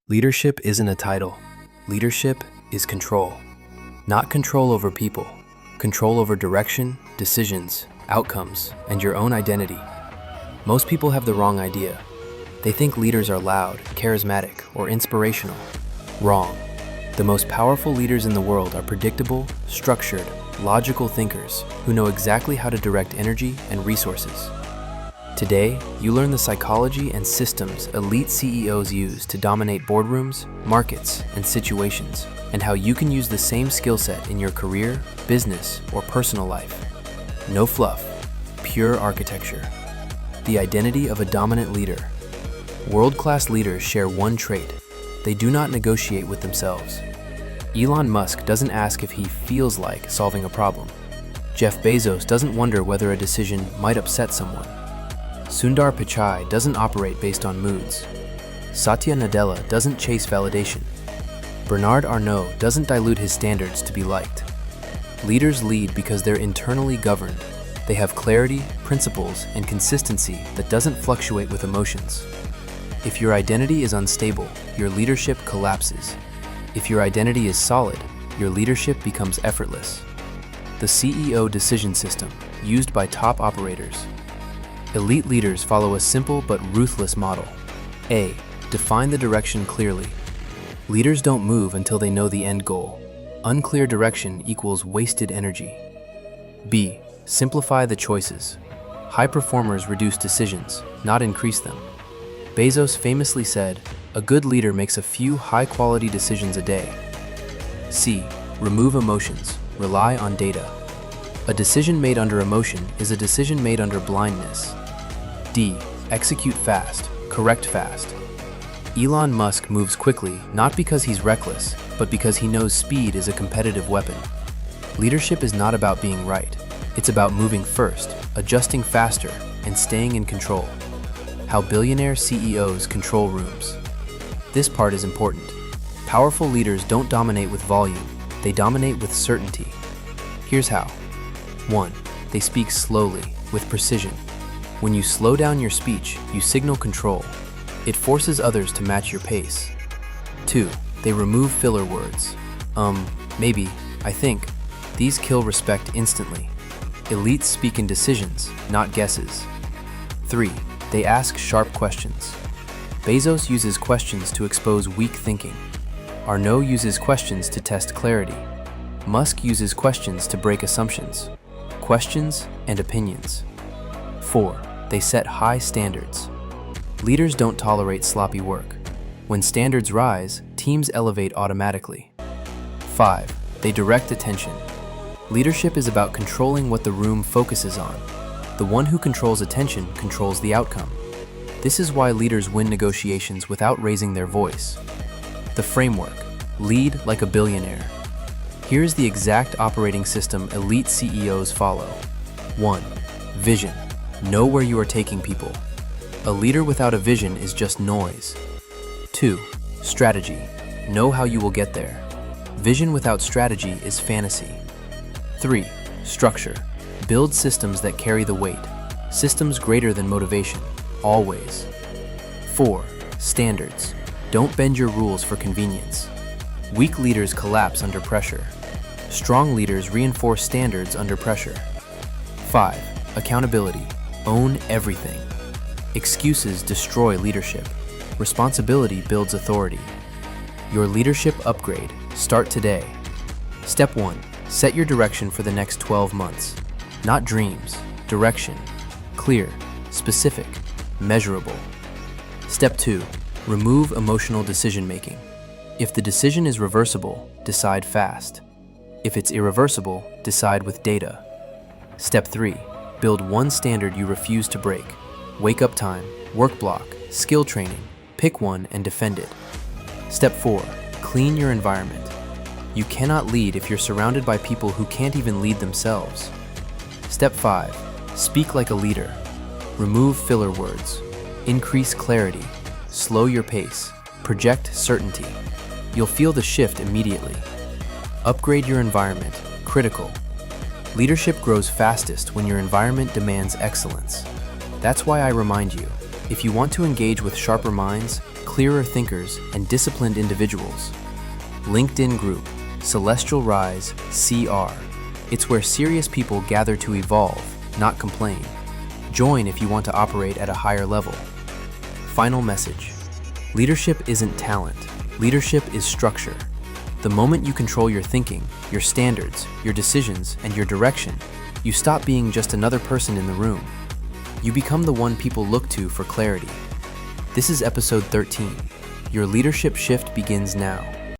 Leadership isn't a title. Leadership is control. Not control over people, control over direction, decisions, outcomes, and your own identity. Most people have the wrong idea. They think leaders are loud, charismatic, or inspirational. Wrong. The most powerful leaders in the world are predictable, structured, logical thinkers who know exactly how to direct energy and resources. Today, you learn the psychology and systems elite CEOs use to dominate boardrooms, markets, and situations, and how you can use the same skill set in your career, business, or personal life. No fluff, pure architecture. The identity of a dominant leader. World-class leaders share one trait. They do not negotiate with themselves. Elon Musk doesn't ask if he feels like solving a problem. Jeff Bezos doesn't wonder whether a decision might upset someone. Sundar Pichai doesn't operate based on moods. Satya Nadella doesn't chase validation. Bernard Arnault doesn't dilute his standards to be liked. Leaders lead because they're internally governed. They have clarity, principles, and consistency that doesn't fluctuate with emotions. If your identity is unstable, your leadership collapses. If your identity is solid, your leadership becomes effortless. The CEO decision system, used by top operators. Elite leaders follow a simple but ruthless model. A. Define the direction clearly. Leaders don't move until they know the end goal. Unclear direction equals wasted energy. B. Simplify the choices. High performers reduce decisions, not increase them. Bezos famously said, "A good leader makes a few high-quality decisions a day." C. Remove emotions. Rely on data. A decision made under emotion is a decision made under blindness. D. Execute fast. Correct fast. Elon Musk moves quickly not because he's reckless, but because he knows speed is a competitive weapon. Leadership is not about being right. It's about moving first, adjusting faster, and staying in control. How billionaire CEOs control rooms. This part is important. Powerful leaders don't dominate with volume, they dominate with certainty. Here's how. 1. They speak slowly, with precision. When you slow down your speech, you signal control. It forces others to match your pace. 2. They remove filler words. Maybe, I think. These kill respect instantly. Elites speak in decisions, not guesses. 3. They ask sharp questions. Bezos uses questions to expose weak thinking. Arnault uses questions to test clarity. Musk uses questions to break assumptions. Questions and opinions. 4. They set high standards. Leaders don't tolerate sloppy work. When standards rise, teams elevate automatically. 5. They direct attention. Leadership is about controlling what the room focuses on. The one who controls attention controls the outcome. This is why leaders win negotiations without raising their voice. The framework. Lead like a billionaire. Here's the exact operating system elite CEOs follow. 1. Vision. Know where you are taking people. A leader without a vision is just noise. 2. Strategy. Know how you will get there. Vision without strategy is fantasy. 3. Structure. Build systems that carry the weight. Systems greater than motivation. Always. 4. Standards. Don't bend your rules for convenience. Weak leaders collapse under pressure. Strong leaders reinforce standards under pressure. 5. Accountability. Own everything. Excuses destroy leadership. Responsibility builds authority. Your leadership upgrade. Start today. Step 1. Set your direction for the next 12 months. Not dreams. Direction. Clear. Specific. Measurable. Step 2. Remove emotional decision-making. If the decision is reversible, decide fast. If it's irreversible, decide with data. Step 3. Build one standard you refuse to break. Wake up time, work block, skill training. Pick one and defend it. Step 4. Clean your environment. You cannot lead if you're surrounded by people who can't even lead themselves. Step 5. Speak like a leader. Remove filler words. Increase clarity. Slow your pace. Project certainty. You'll feel the shift immediately. Upgrade your environment. Critical. Leadership grows fastest when your environment demands excellence. That's why I remind you, if you want to engage with sharper minds, clearer thinkers, and disciplined individuals. LinkedIn Group, Celestial Rise, CR. It's where serious people gather to evolve, not complain. Join if you want to operate at a higher level. Final message. Leadership isn't talent. Leadership is structure. The moment you control your thinking, your standards, your decisions, and your direction, you stop being just another person in the room. You become the one people look to for clarity. This is episode 13. Your leadership shift begins now.